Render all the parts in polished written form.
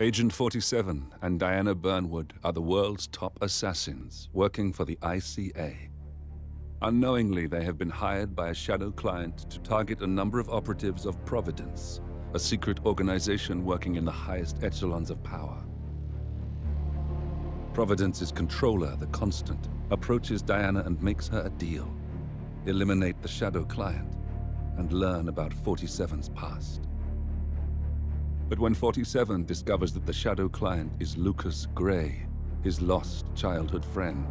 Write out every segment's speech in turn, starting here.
Agent 47 and Diana Burnwood are the world's top assassins working for the ICA. Unknowingly, they have been hired by a shadow client to target a number of operatives of Providence, a secret organization working in the highest echelons of power. Providence's controller, the Constant, approaches Diana and makes her a deal. Eliminate the shadow client and learn about 47's past. But when 47 discovers that the shadow client is Lucas Gray, his lost childhood friend,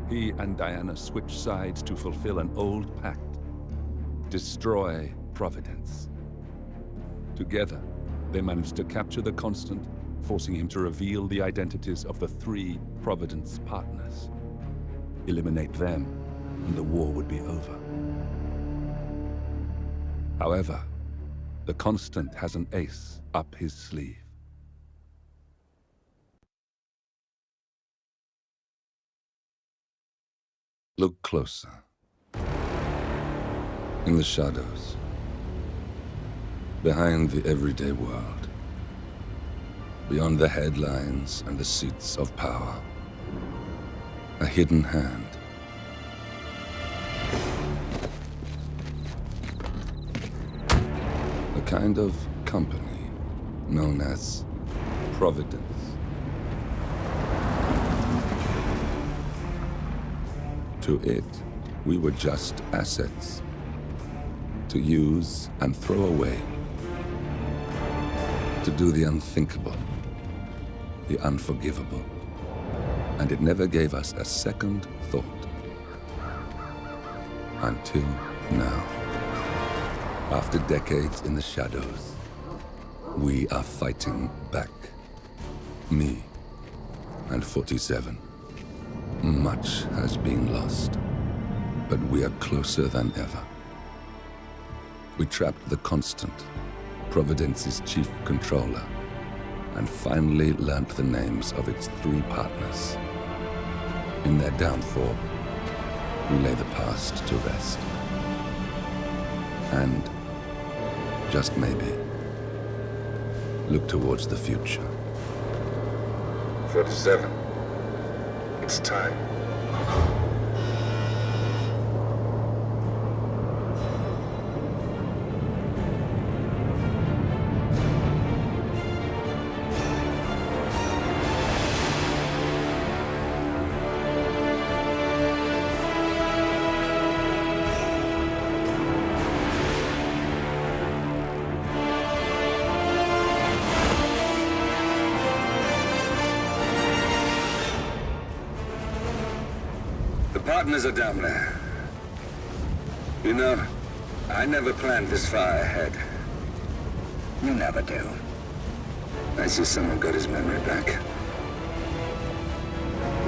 he and Diana switch sides to fulfill an old pact: destroy Providence. Together, they manage to capture the Constant, forcing him to reveal the identities of the 3 Providence partners. Eliminate them, and the war would be over. However, the Constant has an ace up his sleeve. Look closer. In the shadows, behind the everyday world, beyond the headlines and the seats of power, a hidden hand. A kind of company known as Providence. To it, we were just assets, to use and throw away, to do the unthinkable, the unforgivable, and it never gave us a second thought. Until now. After decades in the shadows, we are fighting back. Me and 47. Much has been lost, but we are closer than ever. We trapped the Constant, Providence's chief controller, and finally learnt the names of its 3 partners. In their downfall, we lay the past to rest. And, just maybe, look towards the future. 47. It's time. Partners are down there. You know, I never planned this far ahead. You never do. I see someone got his memory back.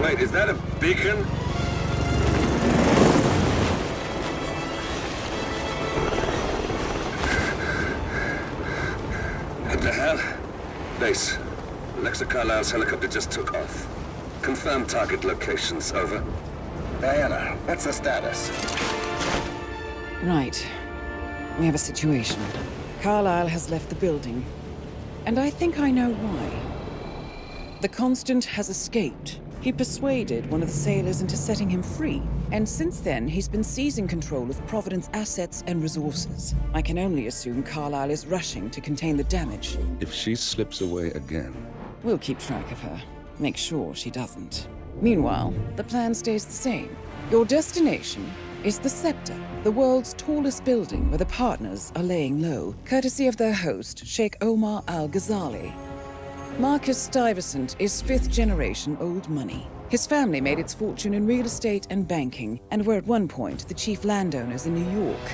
Wait, is that a beacon? What the hell? Base. Alexa Carlisle's helicopter just took off. Confirm target locations, over. Diana, what's the status? Right. We have a situation. Carlisle has left the building. And I think I know why. The Constant has escaped. He persuaded one of the sailors into setting him free. And since then, he's been seizing control of Providence assets and resources. I can only assume Carlisle is rushing to contain the damage. If she slips away again... We'll keep track of her. Make sure she doesn't. Meanwhile, the plan stays the same. Your destination is the Scepter, the world's tallest building where the partners are laying low, courtesy of their host, Sheikh Omar Al-Ghazali. Marcus Stuyvesant is 5th-generation old money. His family made its fortune in real estate and banking, and were at one point the chief landowners in New York.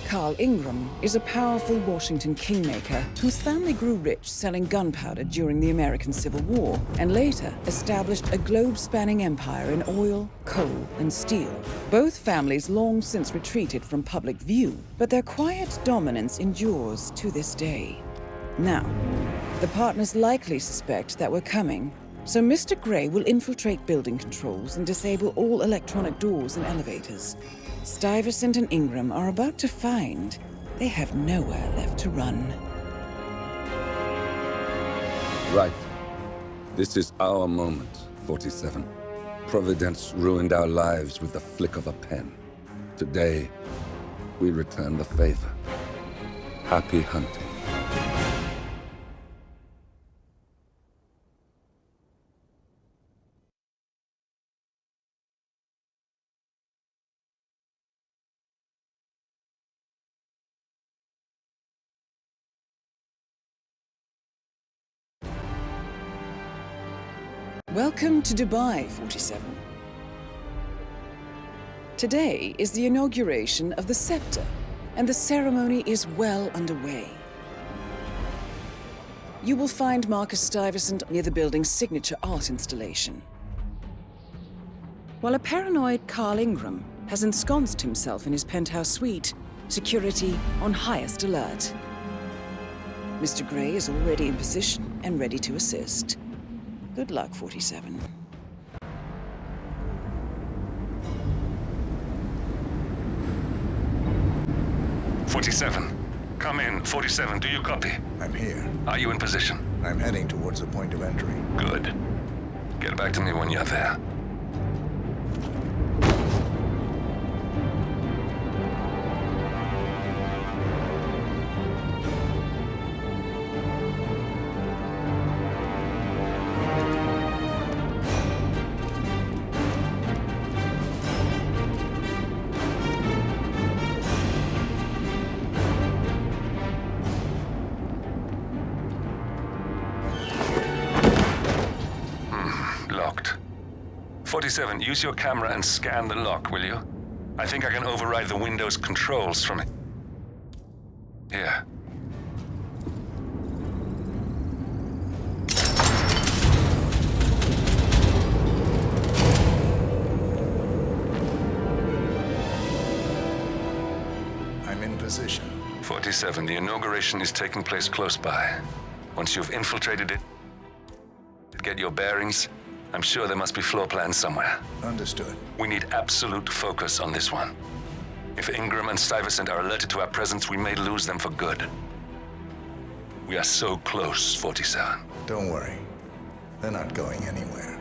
Carl Ingram is a powerful Washington kingmaker whose family grew rich selling gunpowder during the American Civil War, and later established a globe-spanning empire in oil, coal, and steel. Both families long since retreated from public view, but their quiet dominance endures to this day. Now, the partners likely suspect that we're coming, so Mr. Gray will infiltrate building controls and disable all electronic doors and elevators. Stuyvesant and Ingram are about to find they have nowhere left to run. Right. This is our moment, 47. Providence ruined our lives with the flick of a pen. Today, we return the favor. Happy hunting. Welcome to Dubai, 47. Today is the inauguration of the scepter, and the ceremony is well underway. You will find Marcus Stuyvesant near the building's signature art installation. While a paranoid Carl Ingram has ensconced himself in his penthouse suite, security on highest alert. Mr. Gray is already in position and ready to assist. Good luck, 47. 47. Come in. 47, do you copy? I'm here. Are you in position? I'm heading towards the point of entry. Good. Get back to me when you're there. Locked. 47, use your camera and scan the lock, will you? I think I can override the Windows controls from it. Here. I'm in position. 47, the inauguration is taking place close by. Once you've infiltrated it, get your bearings. I'm sure there must be floor plans somewhere. Understood. We need absolute focus on this one. If Ingram and Stuyvesant are alerted to our presence, we may lose them for good. We are so close, 47. Don't worry. They're not going anywhere.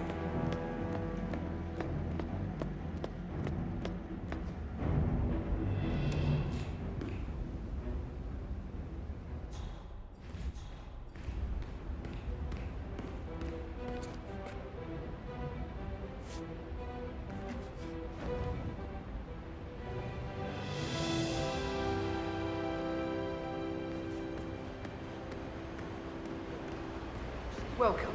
Welcome.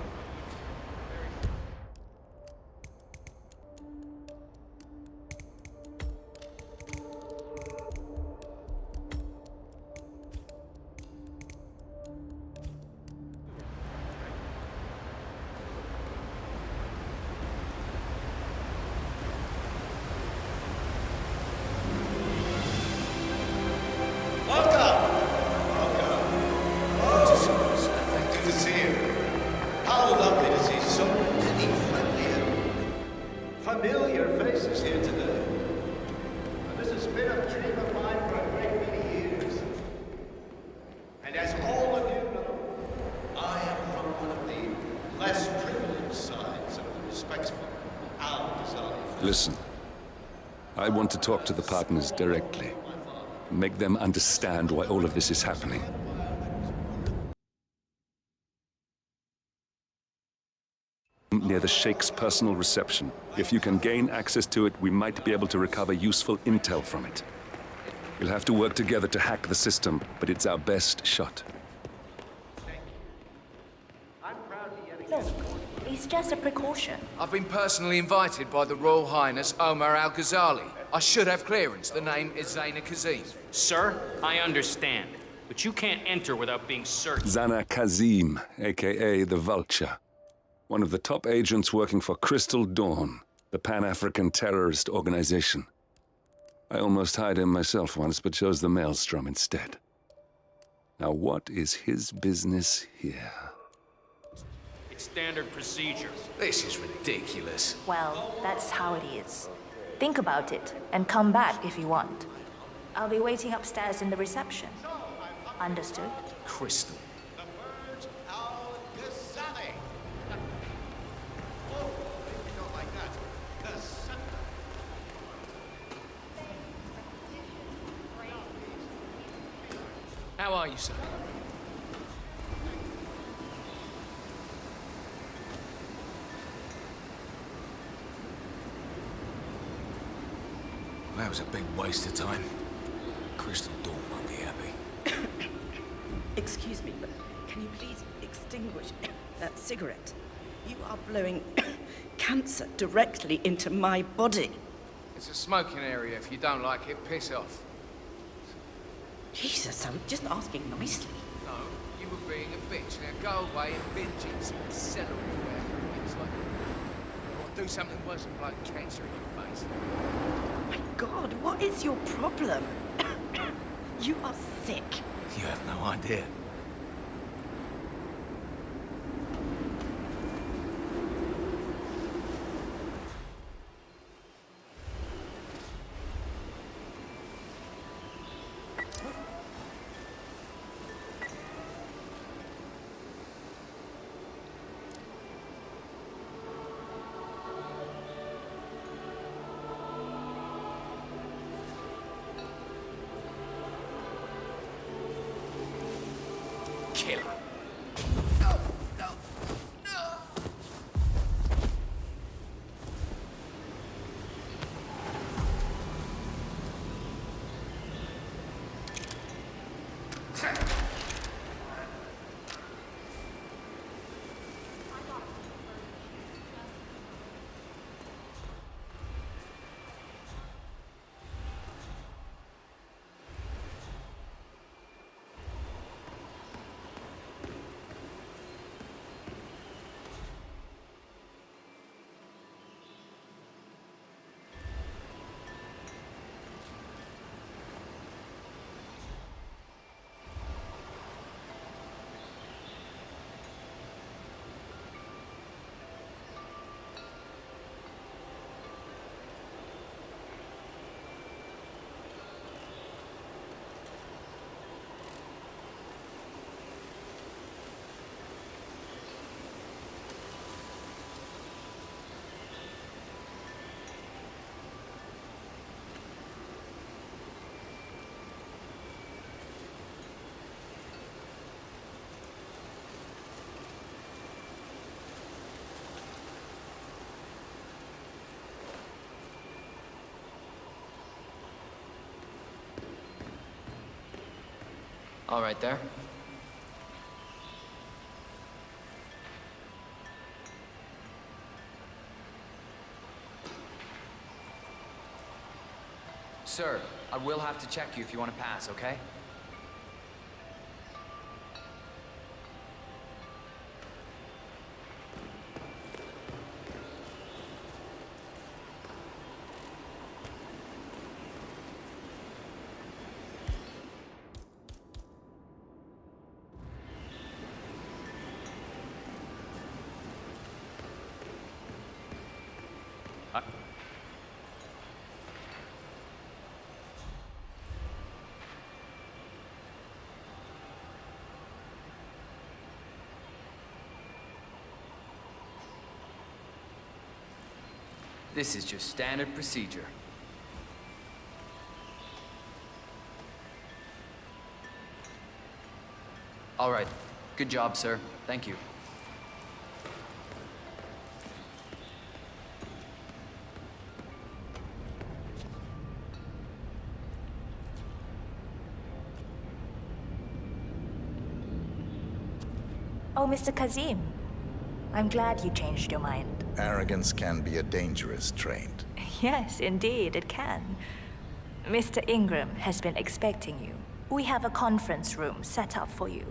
Familiar faces here today. This has been a dream of mine for a great many years. And as all of you know, I am from one of the less privileged sides of the respectful Al-Ghazali. Listen, I want to talk to the partners directly. Make them understand why all of this is happening. Near the Sheikh's personal reception. If you can gain access to it, we might be able to recover useful intel from it. We'll have to work together to hack the system, but it's our best shot. Look, it's just a precaution. I've been personally invited by the Royal Highness Omar Al-Ghazali. I should have clearance. The name is Zaina Kazim. Sir, I understand, but you can't enter without being searched. Zana Kazim, aka the Vulture. One of the top agents working for Crystal Dawn, the Pan-African terrorist organization. I almost hired him myself once, but chose the Maelstrom instead. Now what is his business here? It's standard procedure. This is ridiculous. Well, that's how it is. Think about it and come back if you want. I'll be waiting upstairs in the reception. Understood? Crystal. How are you, sir? That was a big waste of time. Crystal Dawn won't be happy. Excuse me, but can you please extinguish that cigarette? You are blowing cancer directly into my body. It's a smoking area. If you don't like it, piss off. Jesus, I'm just asking nicely. No, you were being a bitch. Now go away and binge eat some celery where it's like... Or do something worse than blood cancer in your face. My God, what is your problem? You are sick. You have no idea. Killer. All right there. Sir, I will have to check you if you want to pass, okay? This is just standard procedure. All right. Good job, sir. Thank you. Oh, Mr. Kazim. I'm glad you changed your mind. Arrogance can be a dangerous trait. Yes, indeed, it can. Mr. Ingram has been expecting you. We have a conference room set up for you.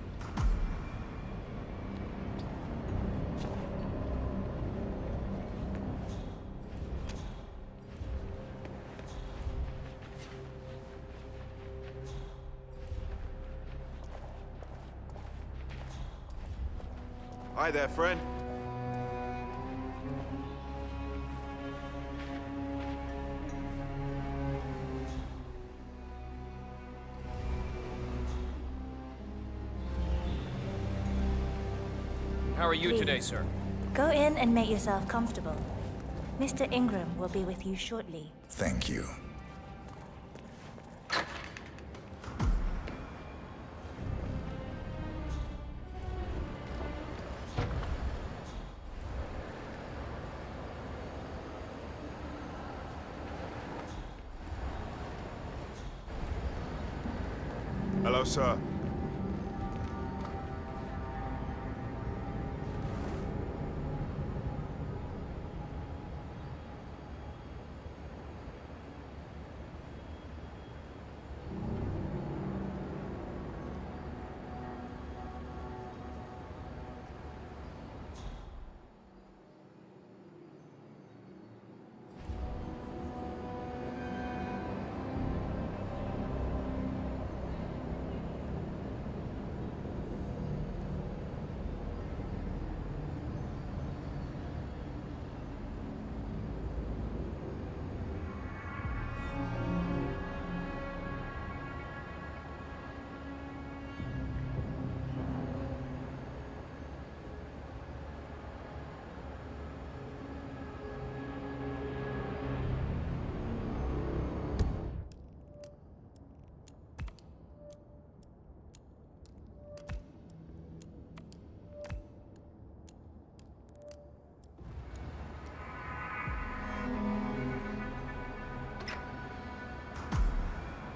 Hi there, friend. How are you Please. today, sir? Go in and make yourself comfortable. Mr. Ingram will be with you shortly. Thank you. Hello, sir.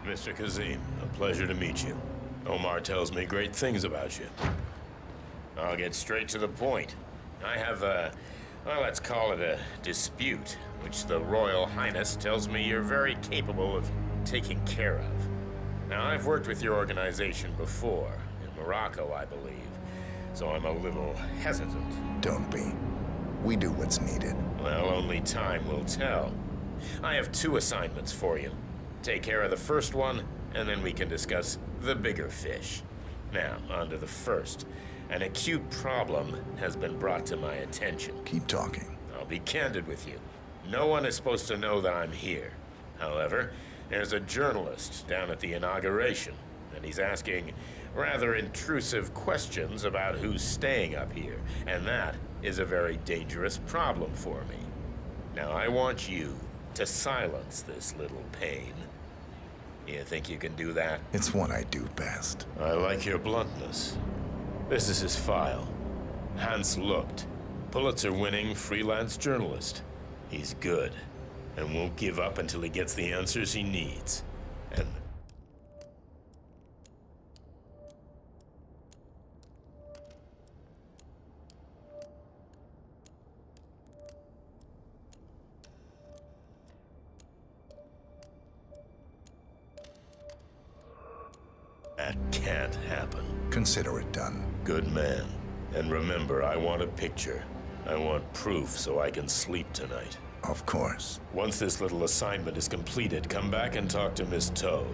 Mr. Kazim, a pleasure to meet you. Omar tells me great things about you. I'll get straight to the point. I have well, let's call it a dispute, which the Royal Highness tells me you're very capable of taking care of. Now, I've worked with your organization before, in Morocco, I believe, so I'm a little hesitant. Don't be. We do what's needed. Well, only time will tell. I have 2 assignments for you. Take care of the first one, and then we can discuss the bigger fish. Now, on to the first. An acute problem has been brought to my attention. Keep talking. I'll be candid with you. No one is supposed to know that I'm here. However, there's a journalist down at the inauguration, and he's asking rather intrusive questions about who's staying up here, and that is a very dangerous problem for me. Now, I want you to silence this little pain. You think you can do that? It's what I do best. I like your bluntness. This is his file. Hans Lucht, Pulitzer-winning freelance journalist. He's good, and won't give up until he gets the answers he needs. And that can't happen. Consider it done. Good man. And remember, I want a picture. I want proof so I can sleep tonight. Of course. Once this little assignment is completed, come back and talk to Miss Toe.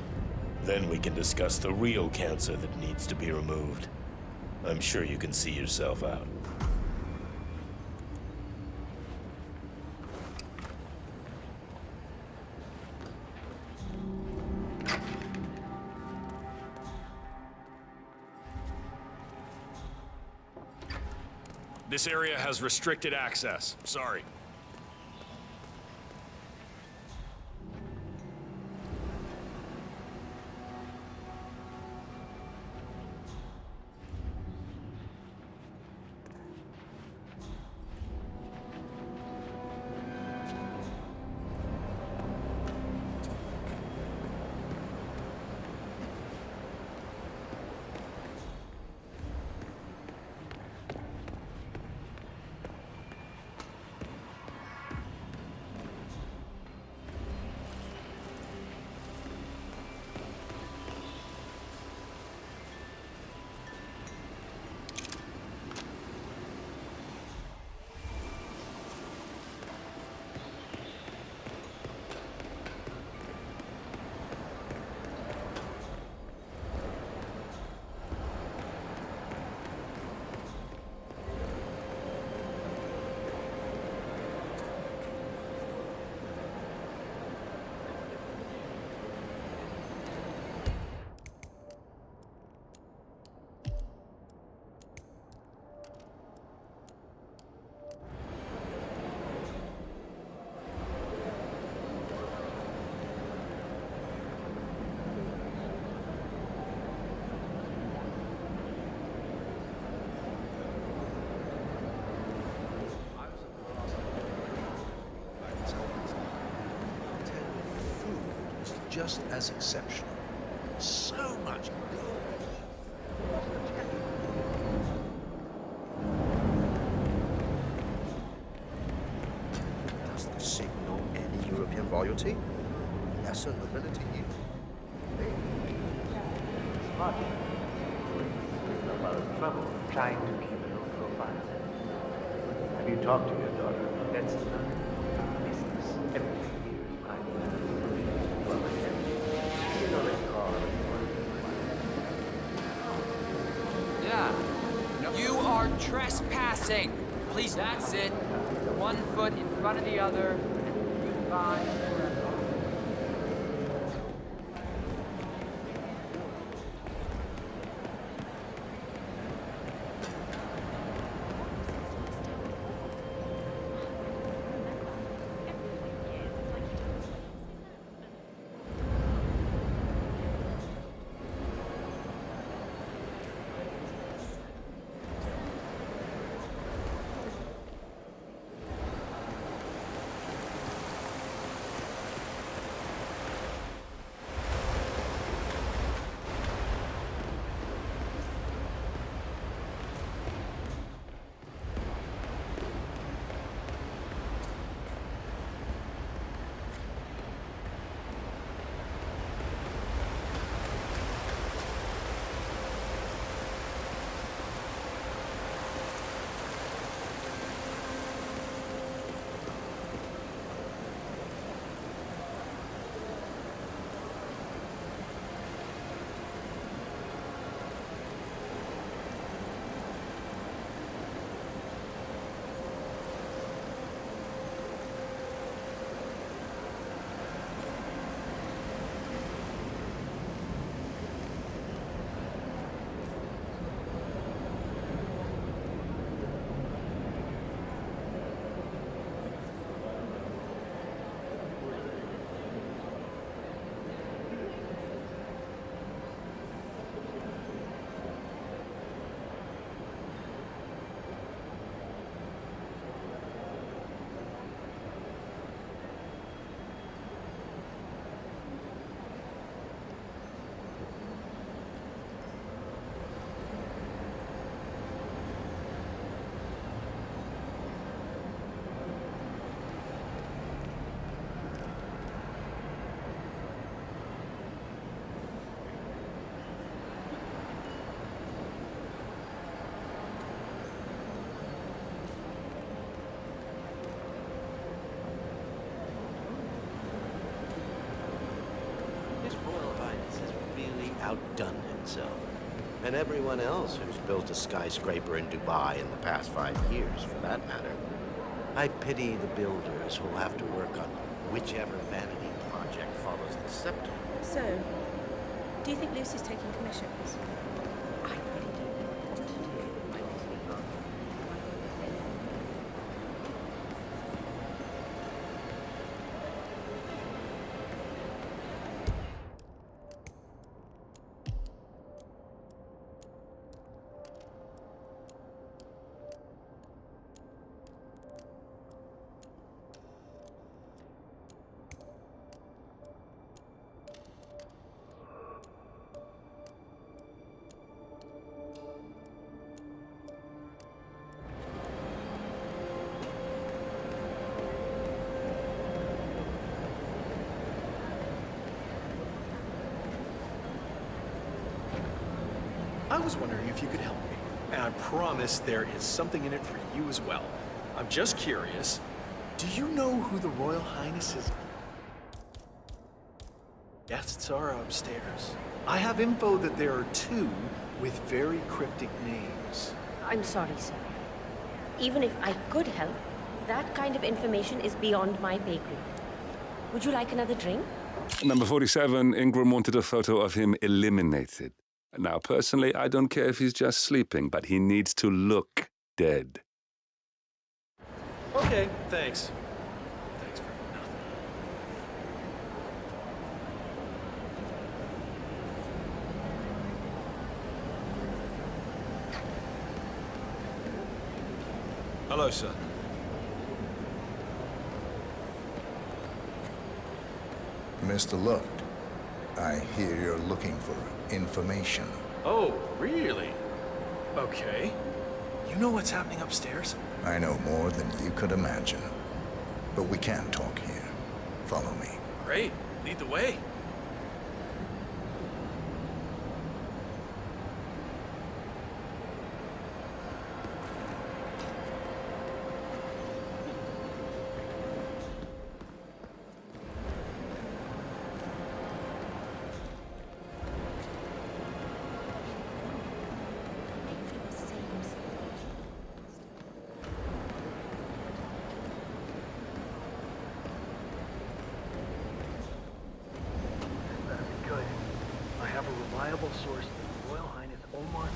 Then we can discuss the real cancer that needs to be removed. I'm sure you can see yourself out. This area has restricted access. Sorry. Just as exceptional. So much gold. loyalty, lesser nobility you. Smart. A lot of trouble trying to keep a low profile. Have you talked to your daughter? That's none of our business. Everything here is private. Well, you know they call it. Yeah. You are trespassing. Please, that's it. 1 foot in front of the other, and goodbye. Outdone himself. And everyone else who's built a skyscraper in Dubai in the past 5 years, for that matter. I pity the builders who'll have to work on whichever vanity project follows the scepter. So, do you think Lucy's taking commissions? I really don't know what to do. I was wondering if you could help me. And I promise there is something in it for you as well. I'm just curious. Do you know who the Royal Highness's guests are upstairs? I have info that there are 2 with very cryptic names. I'm sorry, sir. Even if I could help, that kind of information is beyond my pay grade. Would you like another drink? Number 47, Ingram wanted a photo of him eliminated. Now, personally, I don't care if he's just sleeping, but he needs to look dead. Okay, thanks. Thanks for nothing. Hello, sir. Mr. Lucht, I hear you're looking for information. Oh, really? Okay. You know what's happening upstairs? I know more than you could imagine. But we can't talk here. Follow me. Great. Lead the way. Good. I have a reliable source that His Royal Highness Omar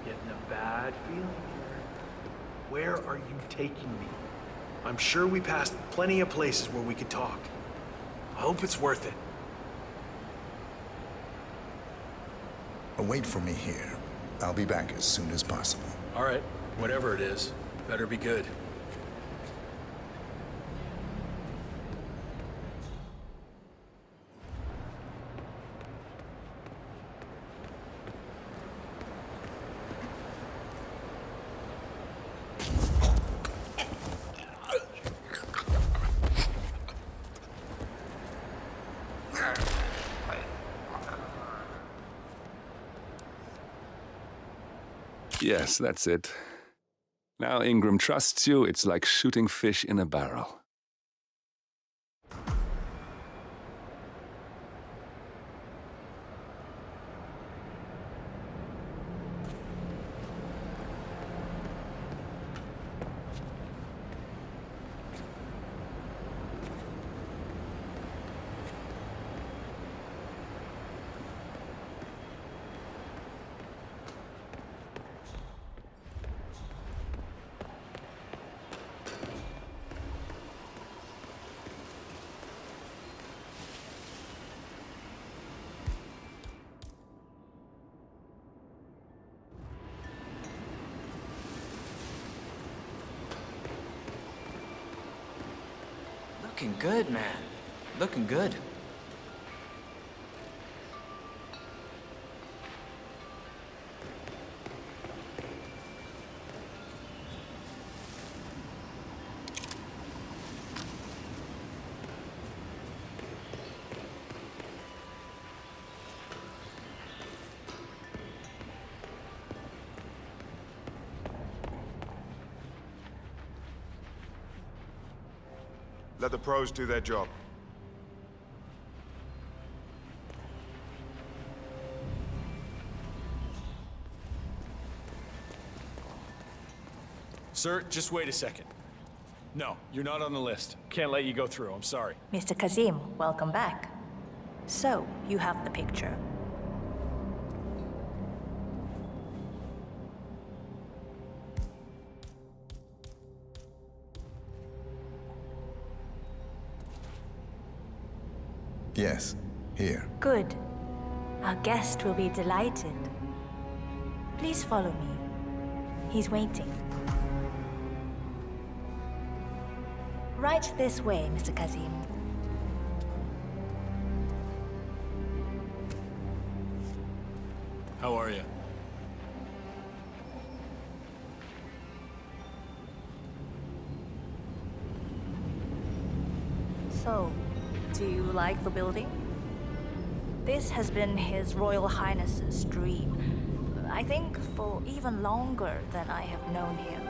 Getting a bad feeling here. Where are you taking me? I'm sure we passed plenty of places where we could talk. I hope it's worth it. Wait for me here. I'll be back as soon as possible. All right, whatever it is, better be good. Yes, that's it. Now Ingram trusts you, it's like shooting fish in a barrel. Looking good, man. Looking good. Let the pros do their job. Sir, just wait a second. No, you're not on the list. Can't let you go through, I'm sorry. Mr. Kazim, welcome back. So, you have the picture. Yes, here. Good. Our guest will be delighted. Please follow me. He's waiting. Right this way, Mr. Kazim. How are you? So, do you like the building? This has been His Royal Highness's dream. I think for even longer than I have known him.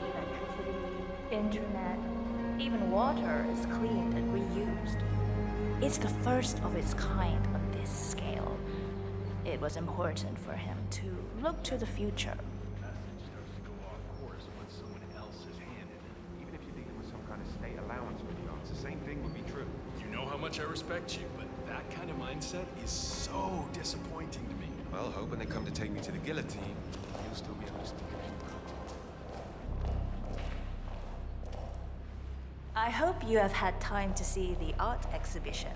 Electricity, internet, even water is cleaned and reused. It's the first of its kind on this scale. It was important for him to look to the future. How much I respect you, but that kind of mindset is so disappointing to me. Well, hope when they come to take me to the guillotine, you'll still be able to speak. I hope you have had time to see the art exhibition.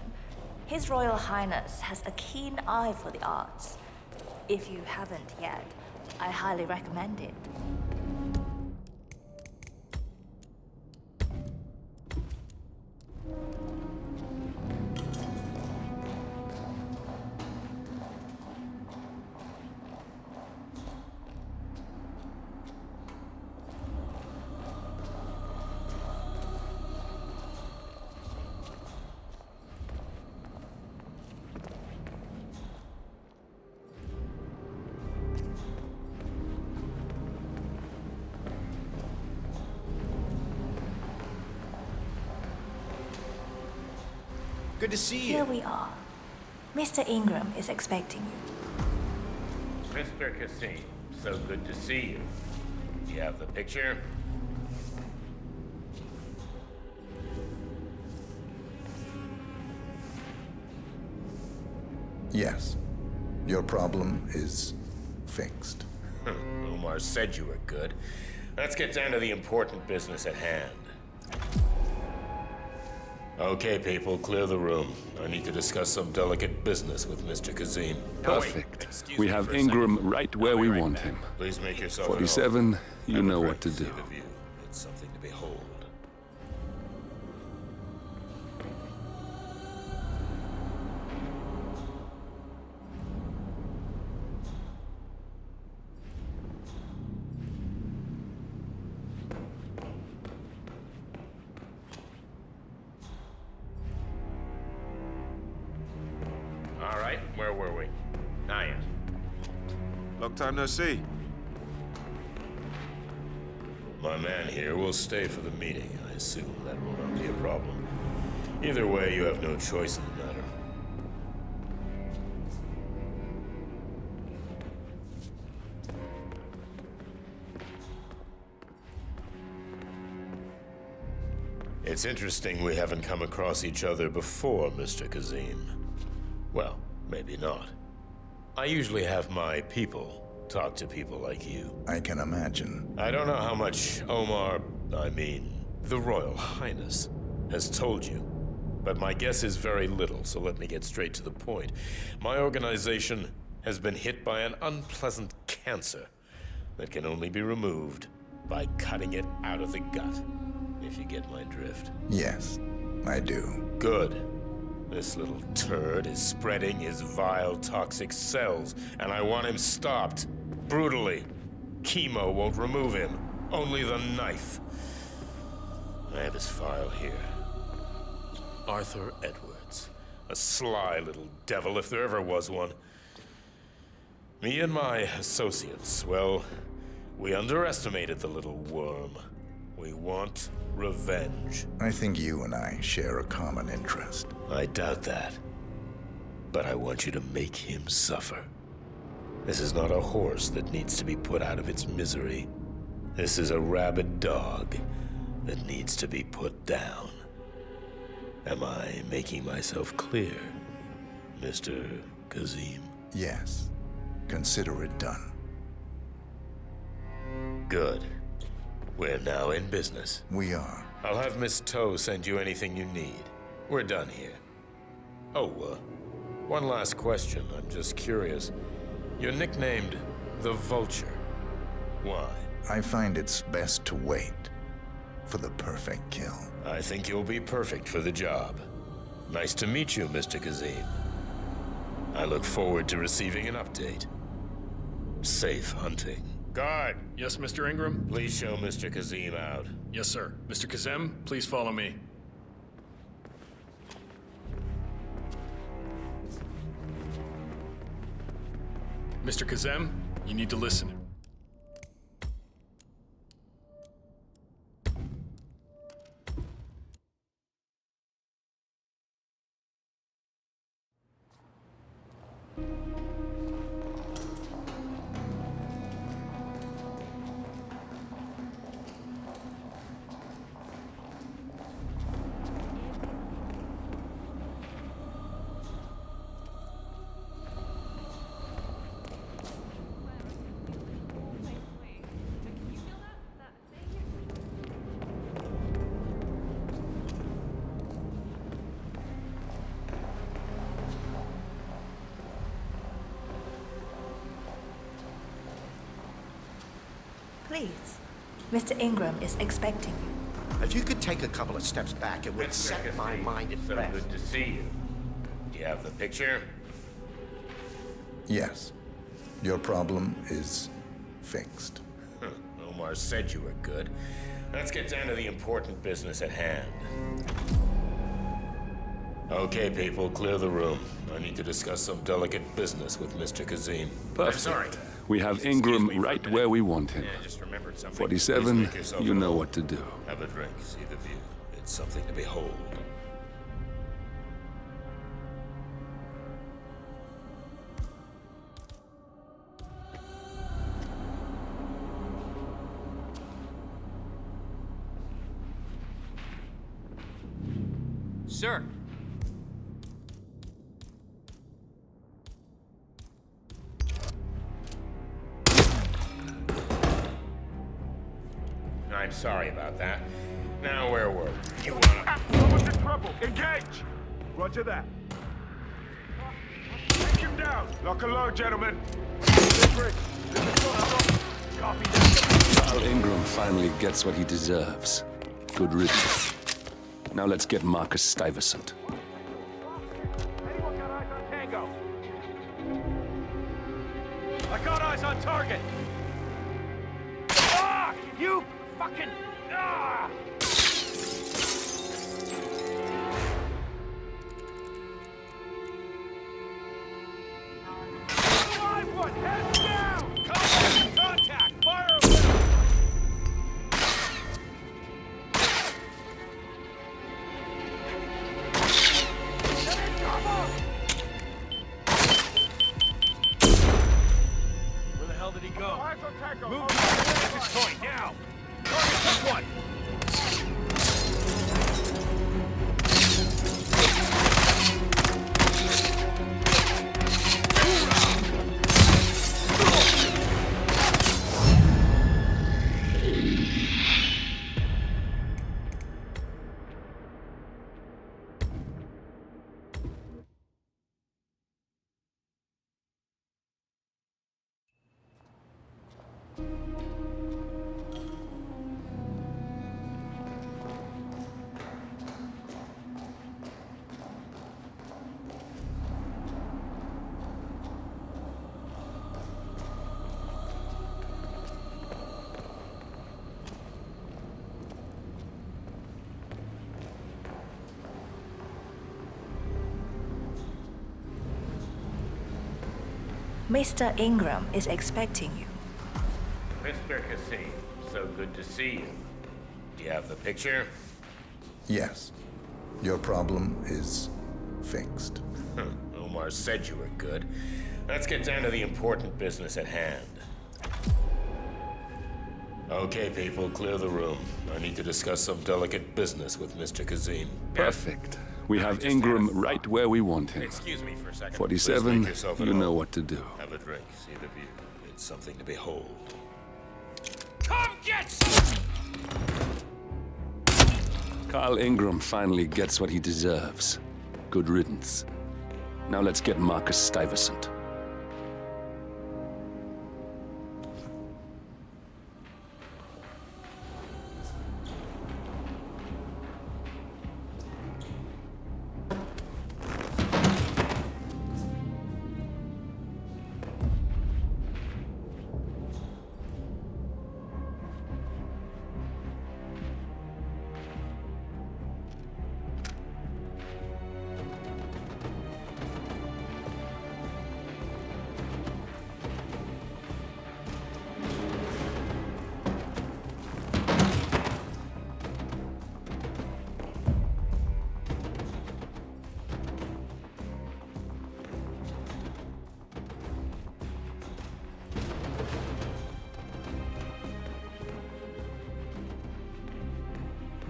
His Royal Highness has a keen eye for the arts. If you haven't yet, I highly recommend it. Good to see you. Here we are. Mr. Ingram is expecting you. Mr. Cassim, so good to see you. Do you have the picture? Yes. Your problem is fixed. Omar said you were good. Let's get down to the important business at hand. Okay, people, clear the room. I need to discuss some delicate business with Mr. Kazim. Perfect. We have Ingram right where we want him. Please make yourself 47, you know what to do. It's something to behold. All right, where were we? Ah, yes. Long time no see. My man here will stay for the meeting. I assume that will not be a problem. Either way, you have no choice in the matter. It's interesting we haven't come across each other before, Mr. Kazim. Well, maybe not. I usually have my people talk to people like you. I can imagine. I don't know how much the Royal Highness, has told you. But my guess is very little, so let me get straight to the point. My organization has been hit by an unpleasant cancer that can only be removed by cutting it out of the gut, if you get my drift. Yes, I do. Good. This little turd is spreading his vile, toxic cells, and I want him stopped. Brutally. Chemo won't remove him. Only the knife. I have his file here. Arthur Edwards. A sly little devil, if there ever was one. Me and my associates, well, we underestimated the little worm. We want revenge. I think you and I share a common interest. I doubt that. But I want you to make him suffer. This is not a horse that needs to be put out of its misery. This is a rabid dog that needs to be put down. Am I making myself clear, Mr. Kazim? Yes. Consider it done. Good. We're now in business. We are. I'll have Miss Toe send you anything you need. We're done here. Oh, one last question. I'm just curious. You're nicknamed the Vulture. Why? I find it's best to wait for the perfect kill. I think you'll be perfect for the job. Nice to meet you, Mr. Kazim. I look forward to receiving an update. Safe hunting. Guard! Yes, Mr. Ingram? Please show Mr. Kazim out. Yes, sir. Mr. Kazim, please follow me. Mr. Kazim, you need to listen. Please. Mr. Ingram is expecting you. If you could take a couple of steps back, it would set my mind at So rest. good to see you. Do you have the picture? Yes. Your problem is fixed. Omar said you were good. Let's get down to the important business at hand. Okay, people, clear the room. I need to discuss some delicate business with Mr. Kazim. Perfect. I'm sorry. We have Ingram right where we want him. Yeah, I just remembered something. 47, Please make yourself you at know home. what to do. Have a drink, see the view. It's something to behold. Sir. I'm sorry about that. Now, where were we? You wanna... Someone's in trouble! Engage! Roger that. Take him down! Lock and load, gentlemen. Copy that. Carl Ingram finally gets what he deserves. Good riddance. Now let's get Marcus Stuyvesant. Anyone got eyes on Tango? I got eyes on target! Ah! You fucking... Ah! Live one! Heads down! Contact! Fire away! Where the hell did he go? Move to the vantage point now! Target took one! Mr. Ingram is expecting you. Mr. Kazim, so good to see you. Do you have the picture? Yes. Your problem is fixed. Omar said you were good. Let's get down to the important business at hand. Okay, people, clear the room. I need to discuss some delicate business with Mr. Kazim. Perfect. We have Ingram right where we want him. Excuse me for a second. 47, Please make yourself at you know home. what to do. Have a drink, see the view. It's something to behold. Come get some! Carl Ingram finally gets what he deserves. Good riddance. Now let's get Marcus Stuyvesant.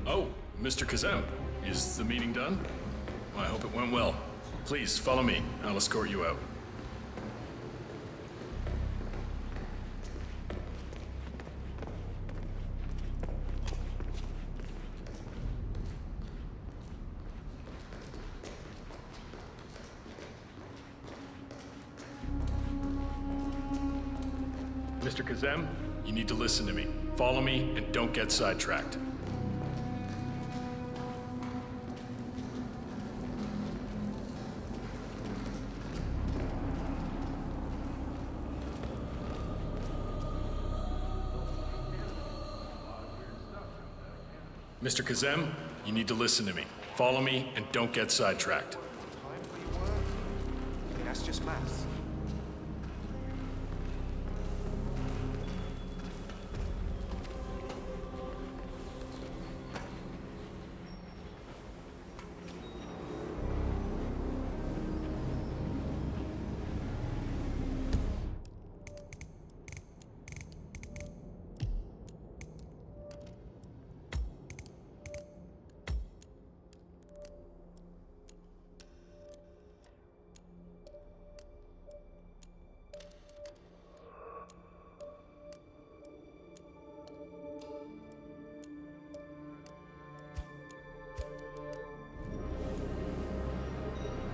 Oh, Mr. Kazem, is the meeting done? I hope it went well. Please, follow me. I'll escort you out. Mr. Kazem, you need to listen to me. Follow me and don't get sidetracked. Mr. Kazem, you need to listen to me. Follow me and don't get sidetracked. That's just maths.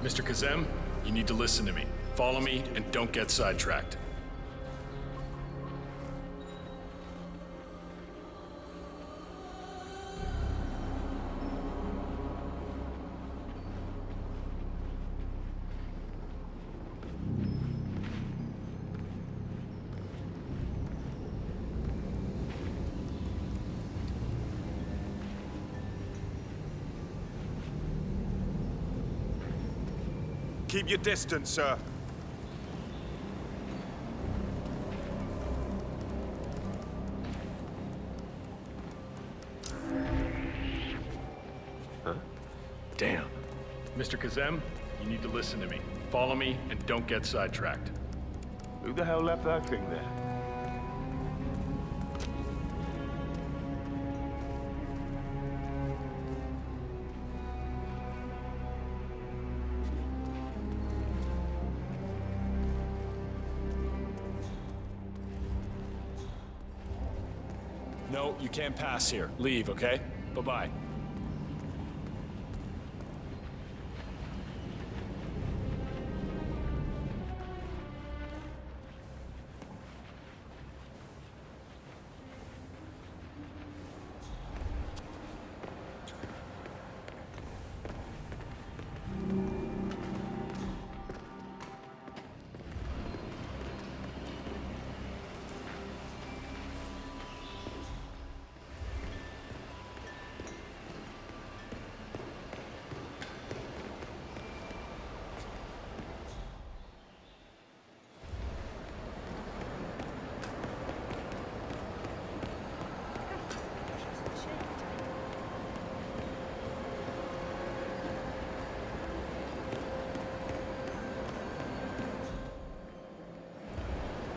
Mr. Kazem, you need to listen to me. Follow me and don't get sidetracked. Keep your distance, sir. Huh? Damn. Mr. Kazem, you need to listen to me. Follow me and don't get sidetracked. Who the hell left that thing there? No, you can't pass here. Leave, okay? Bye-bye.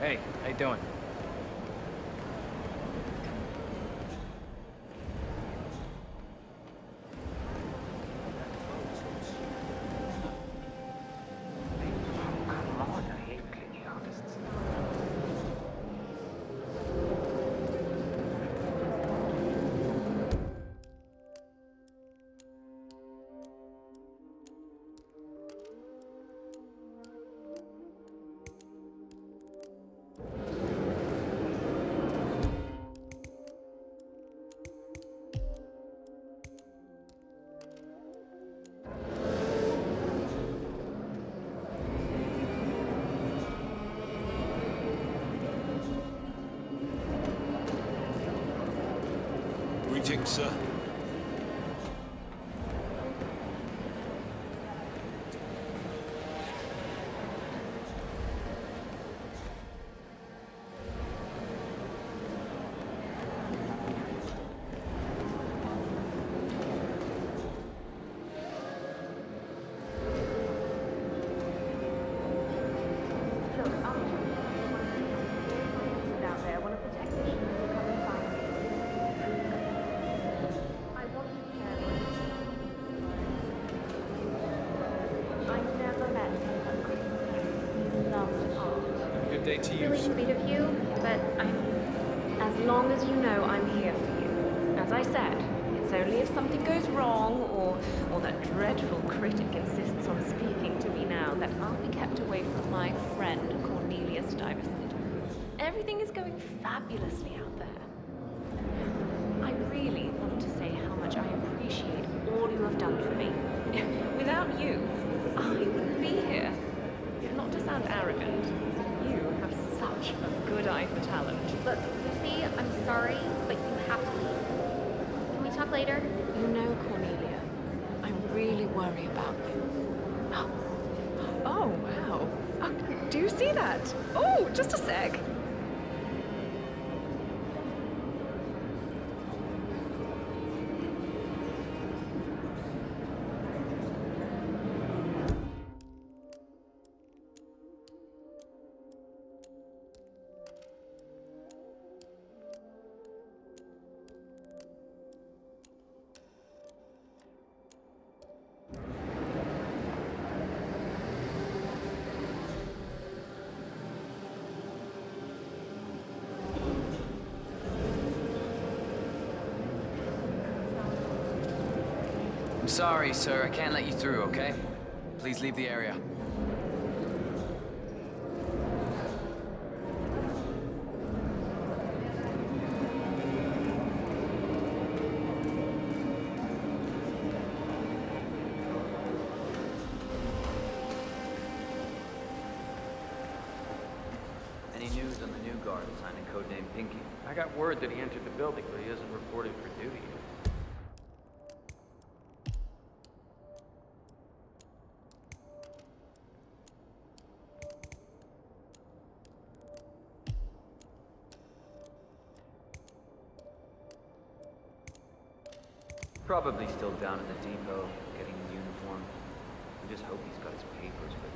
Hey, how you doing? Greetings, sir. To you. Really sweet of you, but as long as you know I'm here for you. As I said, it's only if something goes wrong or that dreadful critic insists on speaking to me now that I'll be kept away from my friend Cornelius Stuyvesant. Everything is going fabulously out there. I really want to say how much I appreciate all you have done for me. Without you, I wouldn't be here. Not to sound arrogant, you have such a good eye for talent. Look, Lucy, I'm sorry, but you have to leave. Can we talk later? You know, Cornelia, I really worry about you. Oh, wow. Oh, do you see that? Oh, just a sec. I'm sorry, sir. I can't let you through, okay? Please leave the area. Any news on the new guard assigned to codename Pinky? I got word that he entered the building, but he hasn't reported for duty yet. Probably still down in the depot, getting his uniform. I just hope he's got his papers, but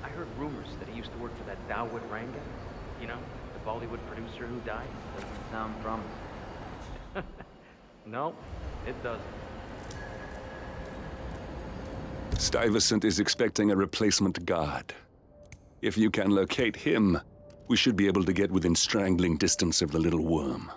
I heard rumors that he used to work for that Dawood Ranga. You know, the Bollywood producer who died. Doesn't sound promising. No, it doesn't. Stuyvesant is expecting a replacement guard. If you can locate him, we should be able to get within strangling distance of the little worm.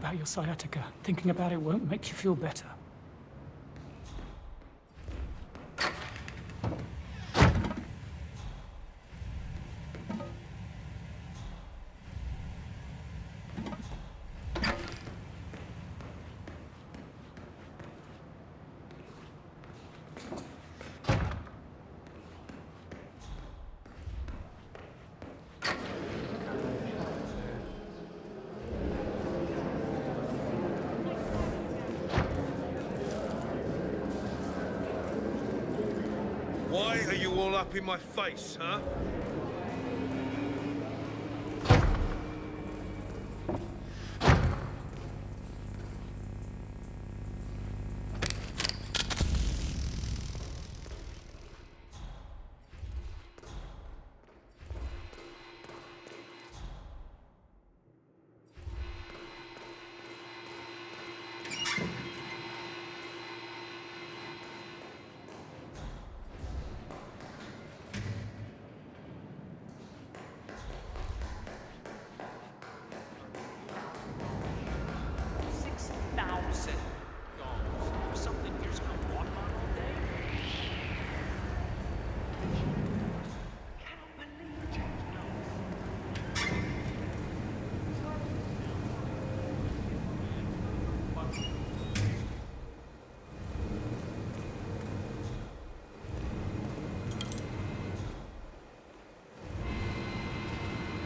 about your sciatica. Thinking about it won't make you feel better. Why are you all up in my face, huh?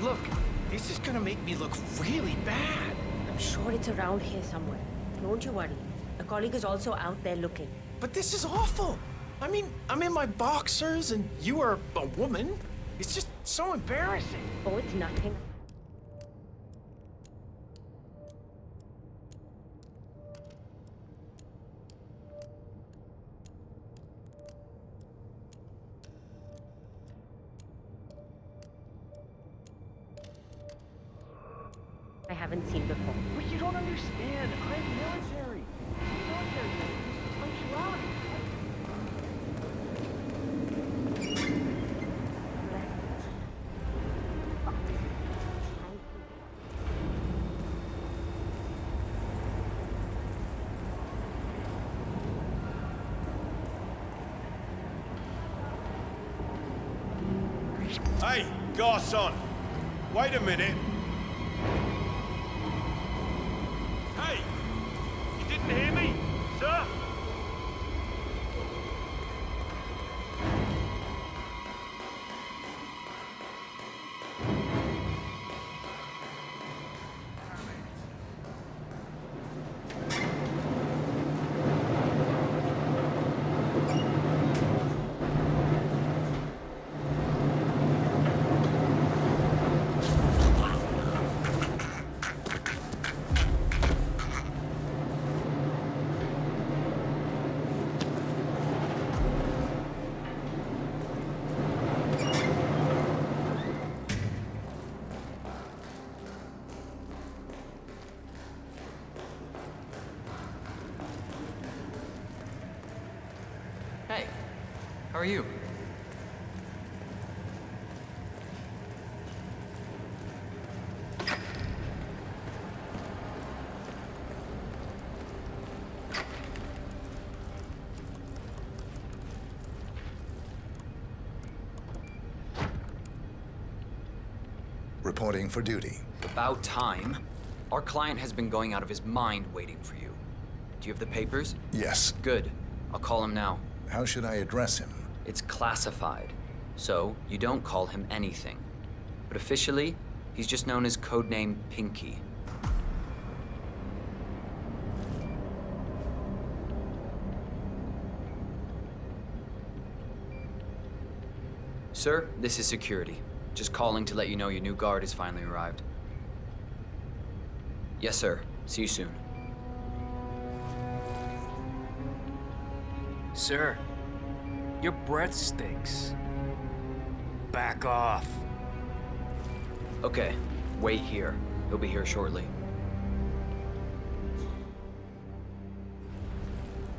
Look, this is gonna make me look really bad. I'm sure it's around here somewhere. Don't you worry. A colleague is also out there looking. But this is awful. I mean, I'm in my boxers and you are a woman. It's just so embarrassing. Oh, it's nothing. I haven't seen before. But you don't understand. I'm military. Military is punctuality. Hey, garçon! Wait a minute. Hey! You didn't hear me, sir? Hey, how are you? Reporting for duty. About time. Our client has been going out of his mind waiting for you. Do you have the papers? Yes. Good. I'll call him now. How should I address him? It's classified, so you don't call him anything. But officially, he's just known as codename Pinky. Sir, this is security. Just calling to let you know your new guard has finally arrived. Yes, sir. See you soon. Sir, your breath stinks. Back off. Okay, wait here. He'll be here shortly.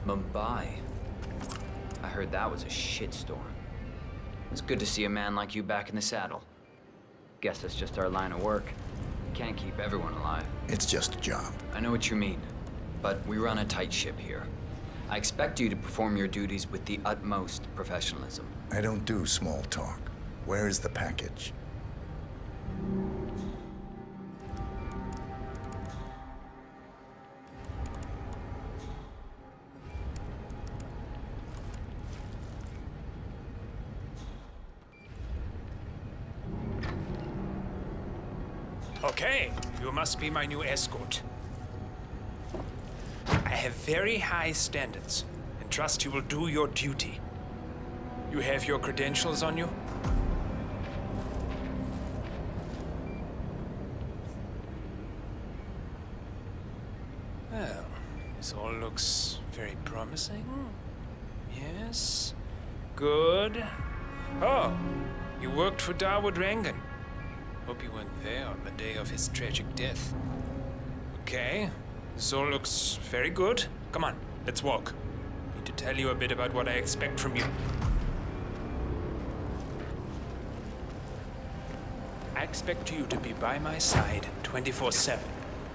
Mumbai. I heard that was a shitstorm. It's good to see a man like you back in the saddle. Guess that's just our line of work. Can't keep everyone alive. It's just a job. I know what you mean, but we run a tight ship here. I expect you to perform your duties with the utmost professionalism. I don't do small talk. Where is the package? Okay, you must be my new escort. I have very high standards, and trust you will do your duty. You have your credentials on you? Well, this all looks very promising. Yes. Good. Oh, you worked for Dawood Rangan. Hope you weren't there on the day of his tragic death. Okay, this all looks very good. Come on, let's walk. Need to tell you a bit about what I expect from you. I expect you to be by my side 24/7,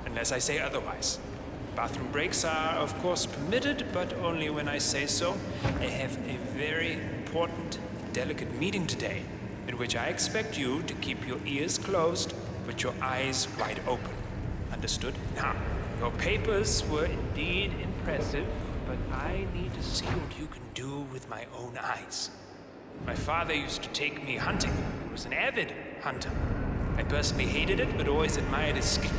unless I say otherwise. Bathroom breaks are, of course, permitted, but only when I say so. I have a very important, delicate meeting today, in which I expect you to keep your ears closed, but your eyes wide open. Understood? Now, your papers were indeed impressive, but I need to see what you can do with my own eyes. My father used to take me hunting. He was an avid hunter. I personally hated it, but always admired his skill.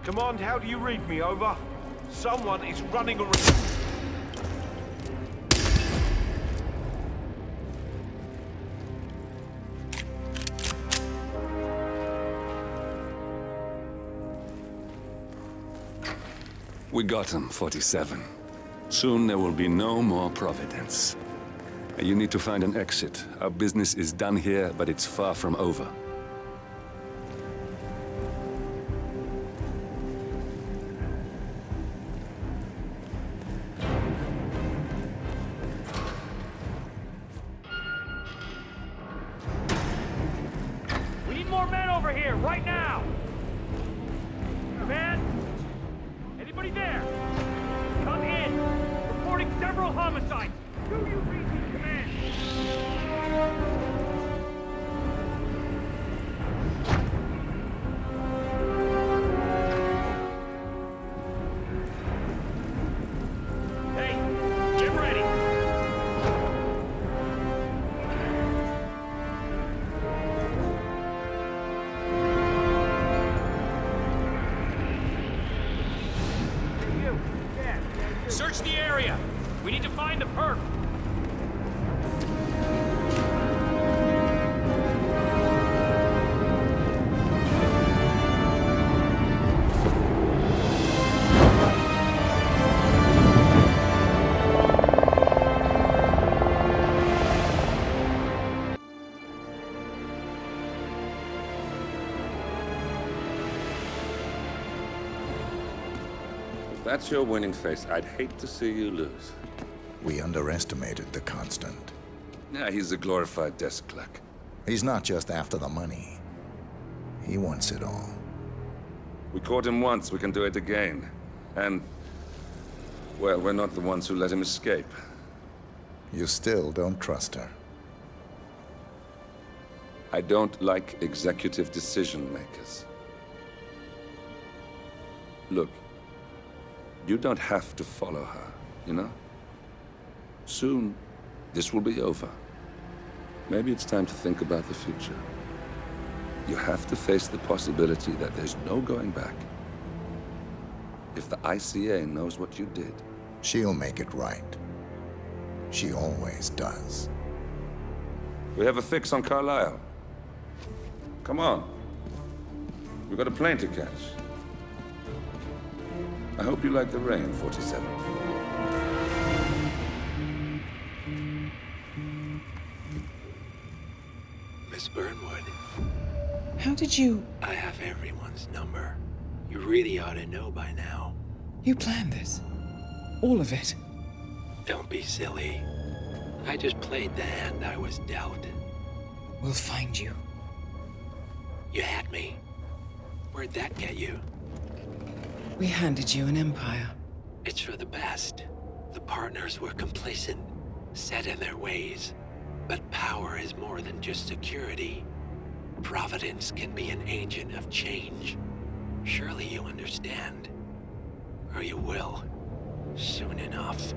Command, how do you read me? Over. Someone is running around. We got him, 47. Soon there will be no more Providence. You need to find an exit. Our business is done here, but it's far from over. We need more men over here, right now! Command? Anybody there? Come in! Reporting several homicides! Do you read me, command? Hey, get ready! Search the area! We need to find the perp! If that's your winning face, I'd hate to see you lose. We underestimated the Constant. Yeah, he's a glorified desk clerk. He's not just after the money. He wants it all. We caught him once, we can do it again. And, well, we're not the ones who let him escape. You still don't trust her. I don't like executive decision makers. Look, you don't have to follow her, you know? Soon, this will be over. Maybe it's time to think about the future. You have to face the possibility that there's no going back. If the ICA knows what you did, she'll make it right. She always does. We have a fix on Carlisle. Come on. We've got a plane to catch. I hope you like the rain, 47. Miss Burnwood. How did you... I have everyone's number. You really ought to know by now. You planned this? All of it? Don't be silly. I just played the hand I was dealt. We'll find you. You had me. Where'd that get you? We handed you an empire. It's for the best. The partners were complacent, set in their ways. But power is more than just security. Providence can be an agent of change. Surely you understand. Or you will, soon enough.